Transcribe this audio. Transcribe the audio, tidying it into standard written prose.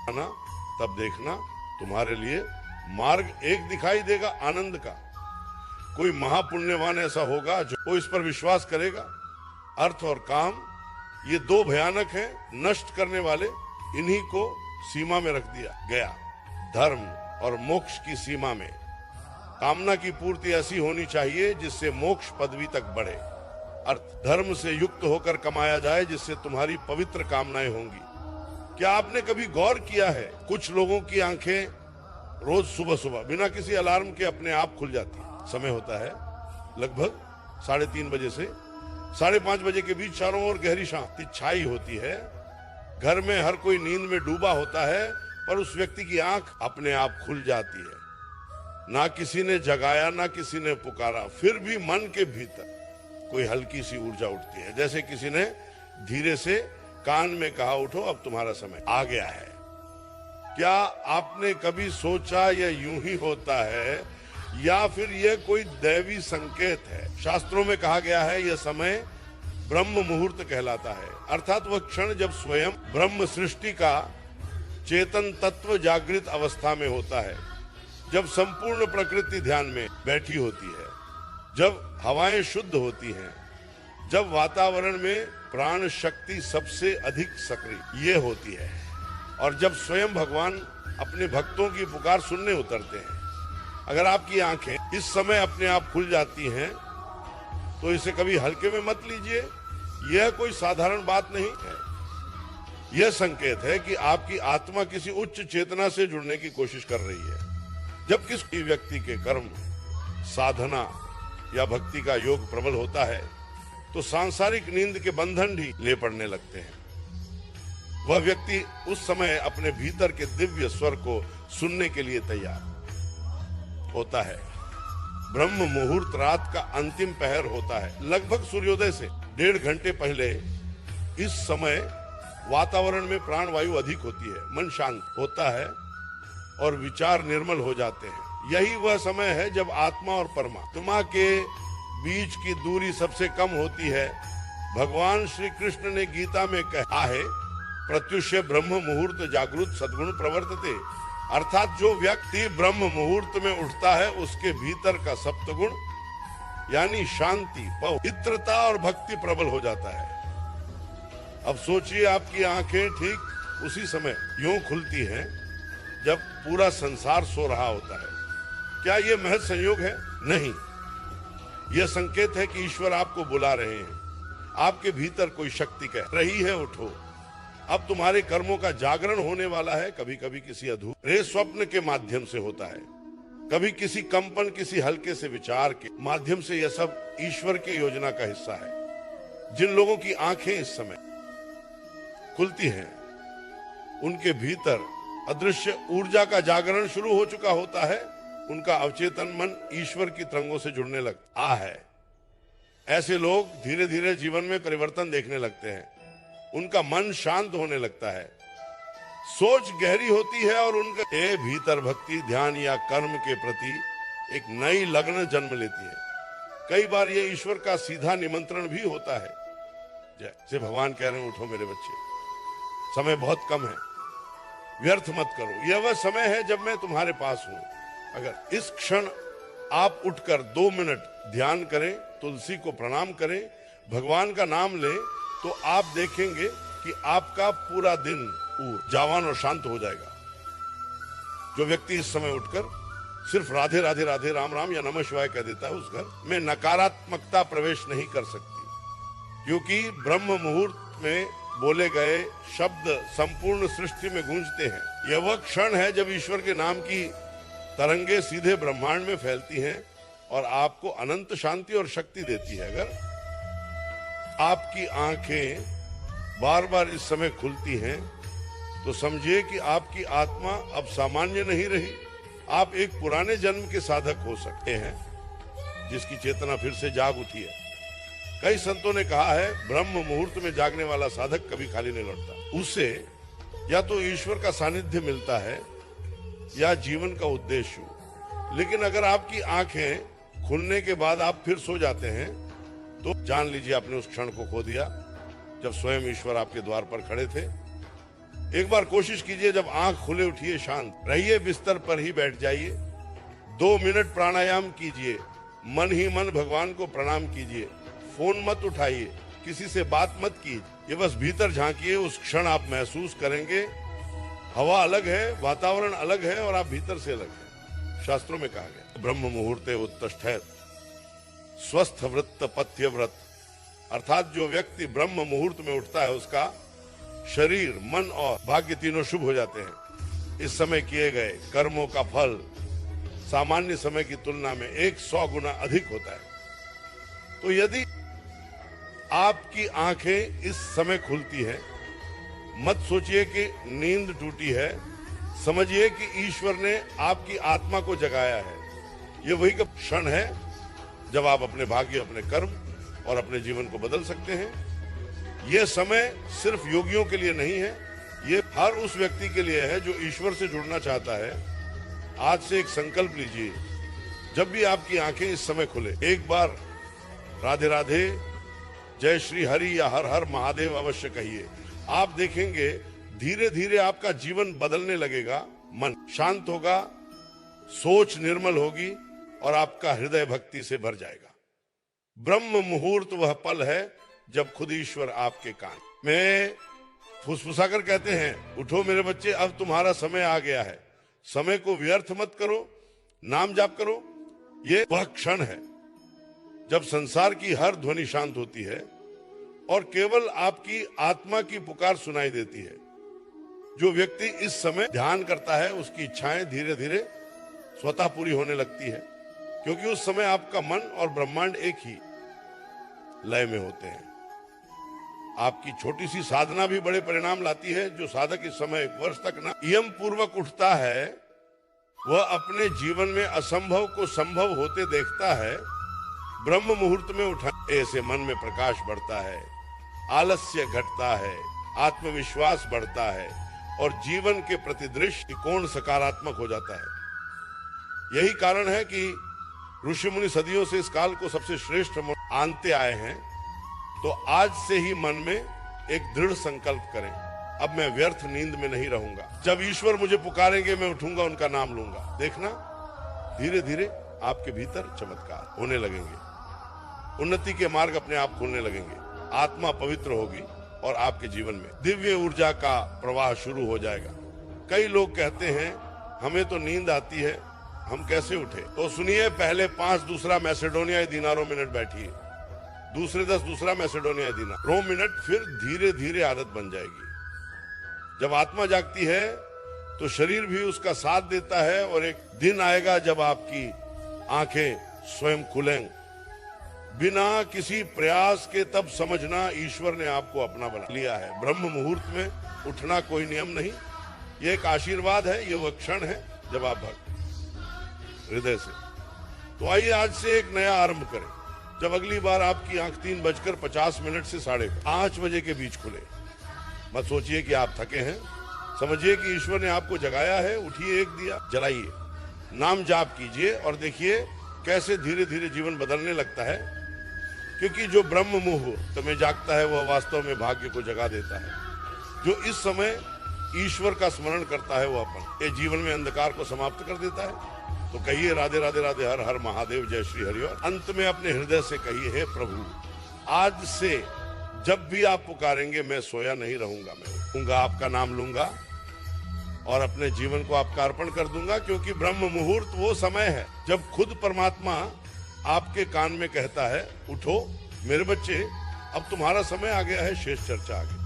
आना, तब देखना तुम्हारे लिए मार्ग एक दिखाई देगा आनंद का। कोई महापुण्यवान ऐसा होगा जो वो इस पर विश्वास करेगा। अर्थ और काम ये दो भयानक हैं, नष्ट करने वाले। इन्हीं को सीमा में रख दिया गया। धर्म और मोक्ष की सीमा में कामना की पूर्ति ऐसी होनी चाहिए जिससे मोक्ष पदवी तक बढ़े। अर्थ धर्म से युक्त होकर कमाया जाए जिससे तुम्हारी पवित्र कामनाएं होंगी। क्या आपने कभी गौर किया है, कुछ लोगों की आंखें रोज सुबह सुबह बिना किसी अलार्म के अपने आप खुल जाती है। समय होता है लगभग 3:30 बजे से 5:30 बजे के बीच। चारों ओर गहरी शांति छाई होती है। घर में हर कोई नींद में डूबा होता है, पर उस व्यक्ति की आंख अपने आप खुल जाती है। ना किसी ने जगाया, ना किसी ने पुकारा, फिर भी मन के भीतर कोई हल्की सी ऊर्जा उठती है, जैसे किसी ने धीरे से कान में कहा, उठो अब तुम्हारा समय आ गया है। क्या आपने कभी सोचा यह यूं ही होता है या फिर यह कोई दैवी संकेत है? शास्त्रों में कहा गया है यह समय ब्रह्म मुहूर्त कहलाता है, अर्थात वह क्षण जब स्वयं ब्रह्म सृष्टि का चेतन तत्व जागृत अवस्था में होता है, जब संपूर्ण प्रकृति ध्यान में बैठी होती है, जब हवाएं शुद्ध होती हैं, जब वातावरण में प्राण शक्ति सबसे अधिक सक्रिय ये होती है, और जब स्वयं भगवान अपने भक्तों की पुकार सुनने उतरते हैं। अगर आपकी आंखें इस समय अपने आप खुल जाती हैं तो इसे कभी हल्के में मत लीजिए। यह कोई साधारण बात नहीं है। यह संकेत है कि आपकी आत्मा किसी उच्च चेतना से जुड़ने की कोशिश कर रही है। जब किसी व्यक्ति के कर्म, साधना या भक्ति का योग प्रबल होता है तो सांसारिक नींद के बंधन भी ले पड़ने लगते हैं। वह व्यक्ति उस समय अपने भीतर के दिव्य स्वर को सुनने के लिए तैयार होता है। ब्रह्म मुहूर्त रात का अंतिम पहर होता है। लगभग सूर्योदय से 1.5 घंटे पहले इस समय वातावरण में प्राणवायु अधिक होती है, मन शांत होता है और विचार निर्मल हो जाते हैं। यही वह समय है जब आत्मा और परमात्मा के बीच की दूरी सबसे कम होती है। भगवान श्री कृष्ण ने गीता में कहा है, प्रत्युष्य ब्रह्म मुहूर्त जागृत सद्गुण प्रवर्तते, अर्थात जो व्यक्ति ब्रह्म मुहूर्त में उठता है उसके भीतर का सप्तगुण यानी शांति, पवित्रता और भक्ति प्रबल हो जाता है। अब सोचिए, आपकी आंखें ठीक उसी समय यूं खुलती हैं जब पूरा संसार सो रहा होता है। क्या यह महज संयोग है? नहीं, यह संकेत है कि ईश्वर आपको बुला रहे हैं। आपके भीतर कोई शक्ति कह रही है, उठो, अब तुम्हारे कर्मों का जागरण होने वाला है। कभी कभी किसी अधूरे स्वप्न के माध्यम से होता है, कभी किसी कंपन, किसी हल्के से विचार के माध्यम से। यह सब ईश्वर की योजना का हिस्सा है। जिन लोगों की आंखें इस समय खुलती हैं उनके भीतर अदृश्य ऊर्जा का जागरण शुरू हो चुका होता है। उनका अवचेतन मन ईश्वर की तरंगों से जुड़ने लगता है। ऐसे लोग धीरे धीरे जीवन में परिवर्तन देखने लगते हैं। उनका मन शांत होने लगता है, सोच गहरी होती है और उनके भीतर भक्ति, ध्यान या कर्म के प्रति एक नई लगन जन्म लेती है। कई बार ये ईश्वर का सीधा निमंत्रण भी होता है, जैसे भगवान कह रहे हैं, उठो मेरे बच्चे, समय बहुत कम है, व्यर्थ मत करो। यह वह समय है जब मैं तुम्हारे पास हूं। अगर इस क्षण आप उठकर 2 मिनट ध्यान करें, तुलसी को प्रणाम करें, भगवान का नाम लें, तो आप देखेंगे कि आपका पूरा दिन ऊर्जावान और शांत हो जाएगा। जो व्यक्ति इस समय उठकर सिर्फ राधे राधे राधे राम राम या नमः शिवाय कह देता है, उस घर में नकारात्मकता प्रवेश नहीं कर सकती, क्योंकि ब्रह्म मुहूर्त में बोले गए शब्द संपूर्ण सृष्टि में गूंजते हैं। यह वह क्षण है जब ईश्वर के नाम की तरंगे सीधे ब्रह्मांड में फैलती हैं और आपको अनंत शांति और शक्ति देती है। अगर आपकी आंखें बार बार इस समय खुलती हैं तो समझिए कि आपकी आत्मा अब सामान्य नहीं रही। आप एक पुराने जन्म के साधक हो सकते हैं जिसकी चेतना फिर से जाग उठी है। कई संतों ने कहा है, ब्रह्म मुहूर्त में जागने वाला साधक कभी खाली नहीं लौटता। उससे या तो ईश्वर का सानिध्य मिलता है या जीवन का उद्देश्य। लेकिन अगर आपकी आंखें खुलने के बाद आप फिर सो जाते हैं तो जान लीजिए आपने उस क्षण को खो दिया जब स्वयं ईश्वर आपके द्वार पर खड़े थे। एक बार कोशिश कीजिए, जब आंख खुले उठिए, शांत रहिए, बिस्तर पर ही बैठ जाइए, 2 मिनट प्राणायाम कीजिए, मन ही मन भगवान को प्रणाम कीजिए, फोन मत उठाइए, किसी से बात मत कीजिए, ये बस भीतर झांकिए। उस क्षण आप महसूस करेंगे हवा अलग है, वातावरण अलग है और आप भीतर से अलग है। शास्त्रों में कहा गया ब्रह्म मुहूर्ते उत्तिष्ठेत स्वस्थ वृत्त पथ्य व्रत, अर्थात जो व्यक्ति ब्रह्म मुहूर्त में उठता है उसका शरीर, मन और भाग्य तीनों शुभ हो जाते हैं। इस समय किए गए कर्मों का फल सामान्य समय की तुलना में 100 गुना अधिक होता है। तो यदि आपकी आंखें इस समय खुलती हैं, मत सोचिए कि नींद टूटी है, समझिए कि ईश्वर ने आपकी आत्मा को जगाया है। ये वही का क्षण है जब आप अपने भाग्य, अपने कर्म और अपने जीवन को बदल सकते हैं। यह समय सिर्फ योगियों के लिए नहीं है, ये हर उस व्यक्ति के लिए है जो ईश्वर से जुड़ना चाहता है। आज से एक संकल्प लीजिए, जब भी आपकी आंखें इस समय खुले, एक बार राधे राधे, जय श्री हरि या हर हर महादेव अवश्य कहिए। आप देखेंगे धीरे धीरे आपका जीवन बदलने लगेगा, मन शांत होगा, सोच निर्मल होगी और आपका हृदय भक्ति से भर जाएगा। ब्रह्म मुहूर्त वह पल है जब खुद ईश्वर आपके कान में फुसफुसाकर कहते हैं, उठो मेरे बच्चे, अब तुम्हारा समय आ गया है। समय को व्यर्थ मत करो, नाम जाप करो। ये वह क्षण है जब संसार की हर ध्वनि शांत होती है और केवल आपकी आत्मा की पुकार सुनाई देती है। जो व्यक्ति इस समय ध्यान करता है उसकी इच्छाएं धीरे धीरे स्वतः पूरी होने लगती है, क्योंकि उस समय आपका मन और ब्रह्मांड एक ही लय में होते हैं। आपकी छोटी सी साधना भी बड़े परिणाम लाती है। जो साधक इस समय 1 वर्ष तक नियम पूर्वक उठता है, वह अपने जीवन में असंभव को संभव होते देखता है। ब्रह्म मुहूर्त में उठने से मन में प्रकाश बढ़ता है, आलस्य घटता है, आत्मविश्वास बढ़ता है और जीवन के प्रति दृष्टिकोण सकारात्मक हो जाता है। यही कारण है कि ऋषि मुनि सदियों से इस काल को सबसे श्रेष्ठ मानते आए हैं। तो आज से ही मन में एक दृढ़ संकल्प करें, अब मैं व्यर्थ नींद में नहीं रहूंगा। जब ईश्वर मुझे पुकारेंगे मैं उठूंगा, उनका नाम लूंगा। देखना धीरे धीरे आपके भीतर चमत्कार होने लगेंगे, उन्नति के मार्ग अपने आप खुलने लगेंगे, आत्मा पवित्र होगी और आपके जीवन में दिव्य ऊर्जा का प्रवाह शुरू हो जाएगा। कई लोग कहते हैं हमें तो नींद आती है, हम कैसे उठे? तो सुनिए, पहले 5 दूसरा मैसेडोनियाई दिनारों मिनट बैठिए, दूसरे 10 दूसरा मैसेडोनियाई दिनारों मिनट, फिर धीरे धीरे आदत बन जाएगी। जब आत्मा जागती है तो शरीर भी उसका साथ देता है और एक दिन आएगा जब आपकी आंखें स्वयं खुलेंगी। बिना किसी प्रयास के तब समझना ईश्वर ने आपको अपना बना लिया है। ब्रह्म मुहूर्त में उठना कोई नियम नहीं, ये एक आशीर्वाद है। ये वह क्षण है जब आप हृदय से। तो आइए आज से एक नया आरंभ करें। जब अगली बार आपकी आंख 3:50 से 5:30 बजे के बीच खुले, मत सोचिए कि आप थके हैं, समझिए कि ईश्वर ने आपको जगाया है। उठिए, एक दिया जलाइए, नाम जाप कीजिए और देखिए कैसे धीरे धीरे जीवन बदलने लगता है। क्योंकि जो ब्रह्म मुहूर्त में जागता है वह वास्तव में भाग्य को जगा देता है। जो इस समय ईश्वर का स्मरण करता है वह अपन ये जीवन में अंधकार को समाप्त कर देता है। तो कहिए राधे राधे राधे, हर हर महादेव, जय श्री हरि। और अंत में अपने हृदय से कहिए, हे प्रभु, आज से जब भी आप पुकारेंगे मैं सोया नहीं रहूंगा, मैं उठूंगा, आपका नाम लूंगा और अपने जीवन को आपका अर्पण कर दूंगा। क्योंकि ब्रह्म मुहूर्त वो समय है जब खुद परमात्मा आपके कान में कहता है, उठो मेरे बच्चे, अब तुम्हारा समय आ गया है, शेष चर्चा आगे।